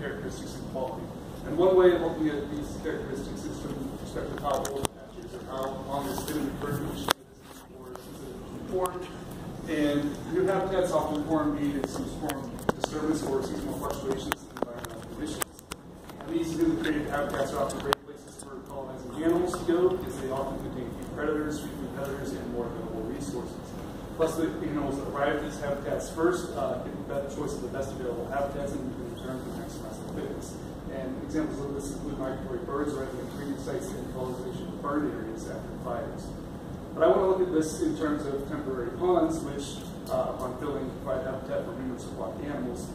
characteristics and quality. And one way of looking at these characteristics is from the perspective of how old the patch is, or how long it's been in the current condition or specifically formed. And new habitats often form due to some form of disturbance or seasonal fluctuations in environmental conditions. And these newly created habitats are often great places for colonizing animals to go because they often contain few predators, few predators, and more available resources. Plus, the animals that arrive at these habitats first get the choice of the best available habitats and in return to maximize their fitness. And examples of this include migratory birds arriving at breeding sites and colonization of bird areas after fires. But I want to look at this in terms of temporary ponds, which, upon filling, provide habitat for numerous aquatic animals.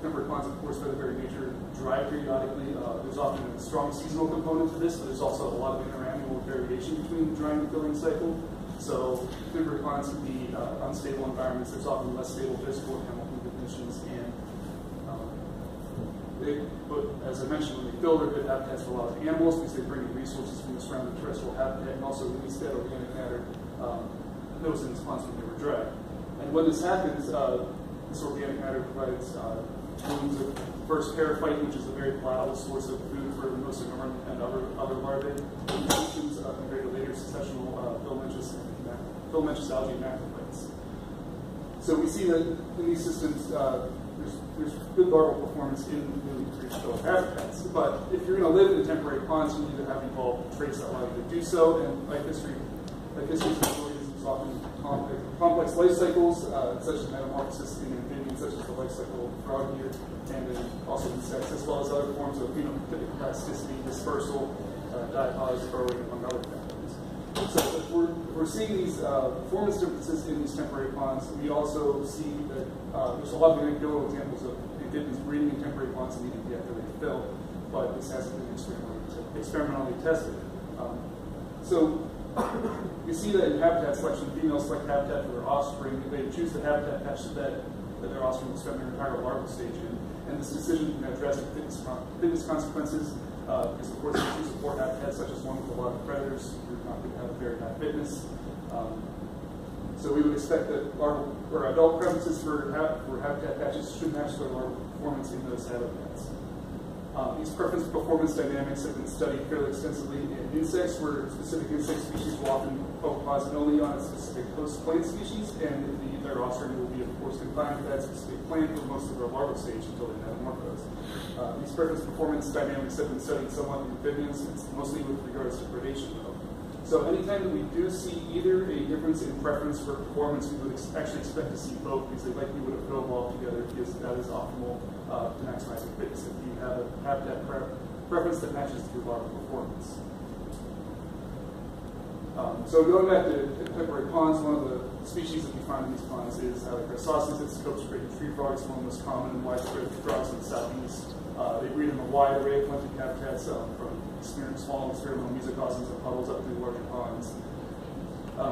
Temporary ponds, of course, by the very nature, dry periodically. There's often a strong seasonal component to this, but there's also a lot of interannual variation between the drying and filling cycle. So temporary ponds can be unstable environments. There's often less stable physical and chemical conditions, and as I mentioned, when they fill, they're good habitats for a lot of animals because they bring in resources from the surrounding terrestrial habitat and also release that organic matter that was in response when they were dry. And when this happens, this organic matter provides blooms of first periphyte, which is a very palatable source of food for most of them and other larvae. Conditions compared to later successional filamentous algae and macrophytes. So we see that in these systems, there's good larval performance in newly created habitats. But if you're going to live in temporary ponds, you need to have evolved traits that allow you to do so. And life history is often complex life cycles, such as metamorphosis in amphibians, such as the life cycle of frog here, and then also insects, as well as other forms of phenotypic plasticity, dispersal, diapause, burrowing, among other factors. So if we're seeing these performance differences in these temporary ponds, we also see that there's a lot of anecdotal examples of amphibians breeding in temporary ponds immediately after they fill, but this hasn't been experimentally tested. So you see that in habitat selection, females select habitat for their offspring. They choose the habitat patch that their offspring will spend their entire larval stage in. And this decision can have drastic fitness consequences, because of course they choose a poor habitat, such as one with a lot of predators, you're not going to have very high fitness. So we would expect that larval or adult preferences for habitat patches should match their larval performance in those habitats. These preference performance dynamics have been studied fairly extensively in insects, where specific insect species will often oviposit only on a specific host plant species, and their offspring will be, of course, confined to that specific plant for most of their larval stage until they metamorphose. These preference performance dynamics have been studied somewhat in amphibians, mostly with regards to predation, though. So anytime that we do see either a difference in preference for performance, we would actually expect to see both, because they likely would have co-evolved together, because that is optimal to maximize the fitness if you have a habitat preference that matches your larval performance. So going back to temporary ponds, one of the species that we find in these ponds is Hyla chrysoscelis. It's scopes-graded treefrogs, one of the most common and widespread frogs in the southeast. They breed in a wide array of plenty habitats, from small experimental mesocosms and puddles up through larger ponds.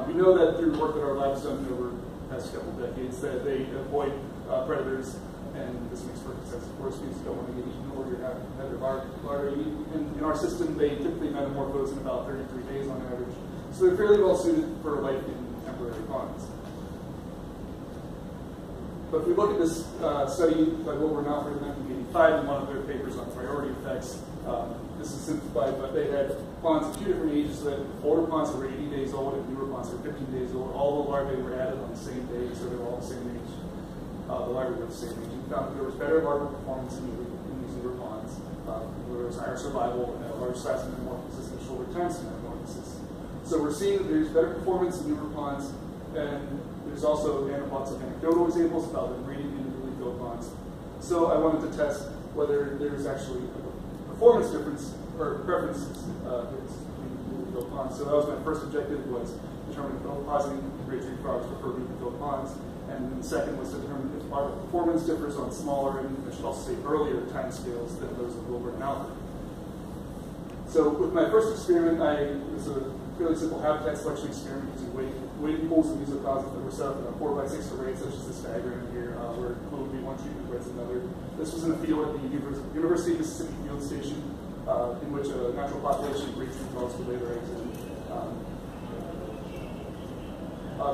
We know that through work that our lab has done over the past couple of decades that they avoid predators, and this makes perfect sense, of course, because you don't want to get eaten or you have another larvae. In our system, they typically metamorphose in about 33 days on average, so they're fairly well suited for life in temporary ponds. But if we look at this study by Wilbur and Alfred in 1985 in one of their papers on priority effects, this is simplified, but they had ponds of two different ages. So that older ponds were 80 days old and newer ponds were 15 days old. All the larvae were added on the same day, so they were all the same age. The larvae were the same age. We found that there was better larval performance in these newer ponds. There was higher survival and a large size of metamorphosis and shorter times of metamorphosis. So we're seeing that there's better performance in newer ponds, and there's also lots of anecdotal examples about them breeding in newly filled ponds. So I wanted to test whether there's actually a performance difference or preferences differences between newly filled ponds. So that was my first objective, was determine if ovipositing great tree frogs prefer newly filled ponds, and then the second was to determine if larval performance differs on smaller and I should also say earlier time scales than those of Wilbur and Alfred. So with my first experiment, it was a fairly simple habitat selection experiment using wading pools and mesocosms that were set up in a 4x6 array, such as this diagram here, where it would be one treatment beds another. This was in a field at the University of Mississippi Field Station, in which a natural population of great tree frogs would lay their eggs in.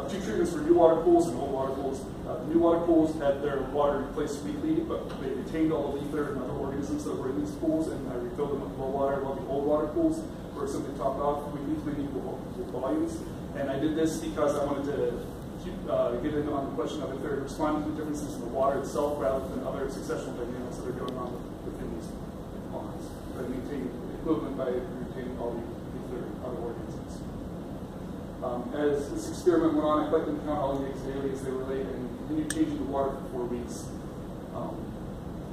two treatments for new water pools and old water pools. New water pools had their water replaced weekly, but they retained all the ether and other organisms that were in these pools, and I refilled them with low water, while the old water pools were simply topped off weekly to make equal volumes. And I did this because I wanted to get in on the question of if they're responding to differences in the water itself rather than other successional dynamics that are going on within these ponds. But maintain equivalent by retaining all the ether and other organisms. As this experiment went on, I collected and counted all the eggs daily as they were laid and continued changing the water for 4 weeks.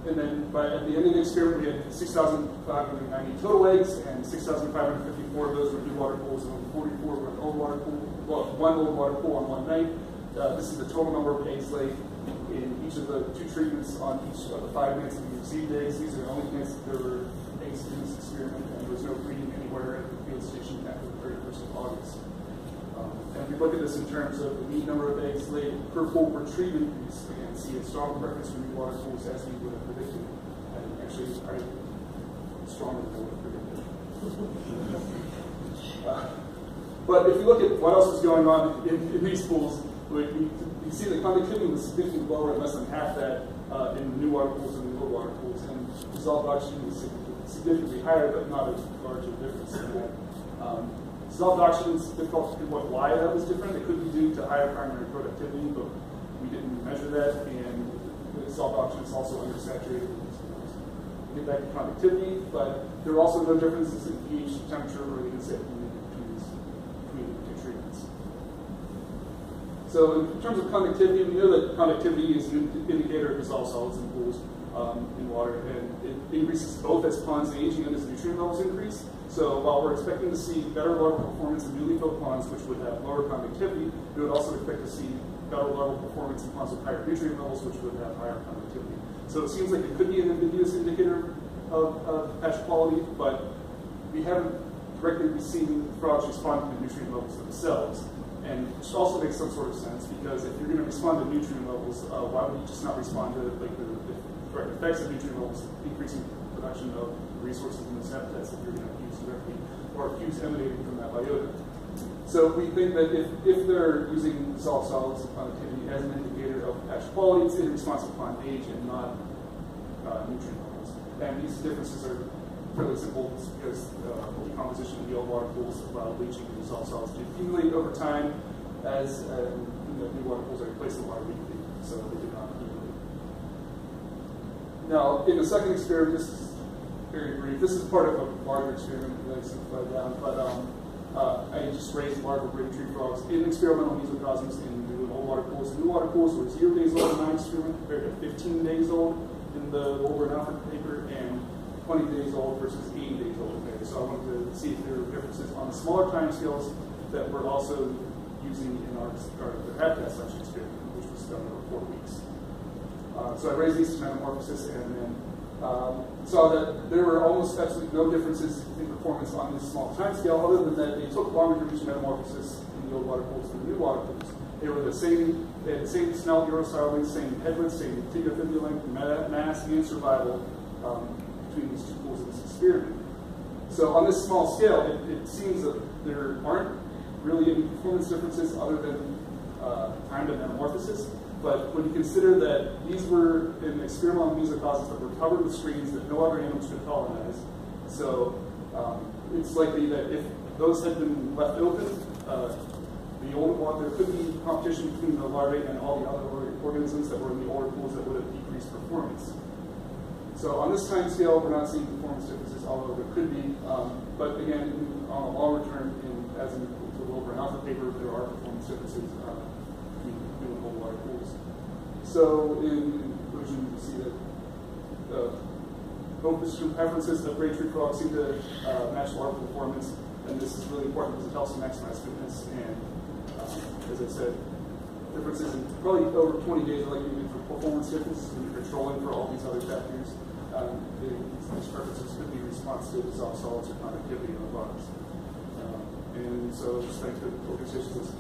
And then at the end of the experiment, we had 6,590 total eggs, and 6,554 of those were new water pools, and 44 were old water pool. Well, one old water pool on one night. This is the total number of eggs laid in each of the 2 treatments on each of the 5 nights that we received eggs. These are the only nights that there were eggs in this experiment, and there was no breeding anywhere at the field station after the 31st of August. And if we look at this in terms of the mean number of eggs laid per pool per treatment, we again see a strong preference for new water pools as we would have predicted, and actually probably stronger than we would have predicted. But if you look at what else was going on in these pools, you see the conductivity was significantly lower, less than half that in the new water pools and the old water pools, and dissolved oxygen was significantly higher, but not as large a difference in that. Dissolved oxygen is difficult to pinpoint why that was different. It could be due to higher primary productivity, but we didn't measure that, and the dissolved oxygen is also undersaturated. We'll get back to conductivity, but there are also no differences in pH, temperature, or even salinity between the 2 treatments. So in terms of conductivity, we know that conductivity is an indicator of dissolved solids in pools in water, and it increases both as ponds age and as nutrient levels increase. So while we're expecting to see better larval performance in newly filled ponds, which would have lower conductivity, we would also expect to see better larval performance in ponds with higher nutrient levels, which would have higher conductivity. So it seems like it could be an ambiguous indicator of hatch quality, but we haven't directly seen frogs respond to the nutrient levels themselves. And which also makes some sort of sense, because if you're going to respond to nutrient levels, why would you just not respond to like the direct effects of nutrient levels, increasing production of resources in those habitats that you're going to use directly, or use emanating from that biota. So we think that if they're using dissolved solids and conductivity as an indicator of hatch quality, it's in response to pond age and not nutrient levels. And these differences are fairly simple because the decomposition of the old water pools allow leaching and dissolved solids to accumulate over time as the new water pools are replaced with water weekly, so they do not accumulate. Now, in the second experiment, this is very brief. This is part of a larger experiment that I simplified down, but I just raised larval grade tree frogs in experimental mesocosms in new and old water pools. The new water pools were 0 days old in my experiment compared to 15 days old in the Wolver and Alfred paper, and 20 days old versus 80 days old there. So I wanted to see if there were differences on the smaller time scales that we're also using in our habitat selection experiment, which was done over 4 weeks. So I raised these to metamorphosis and then saw that there were almost absolutely no differences in performance on this small time scale, other than that they took longer to reach metamorphosis in the old water pools than the new water pools. They were the same, they had the same snout urostyle length, same head width, same tibial length, mass, and survival between these 2 pools in this experiment. So on this small scale, it seems that there aren't really any performance differences other than time to metamorphosis. But when you consider that these were in experimental mesocosms that were covered with screens that no other animals could colonize, so it's likely that if those had been left open, the older water, there could be competition between the larvae and all the other organisms that were in the older pools that would have decreased performance. So on this time scale, we're not seeing performance differences, although there could be. But again, on a longer term, as in the Wolver and Alfred paper, there are performance differences between new and old water pools. So in conclusion, you see that Oviposition preferences of gray tree frogs seem to match larval performance, and this is really important because it helps to maximize fitness. And as I said, differences in probably over 20 days are likely for performance differences when you're controlling for all these other factors. These preferences could be response to dissolved solids or conductivity in the bottoms. And so just thanks to Oviposition, let's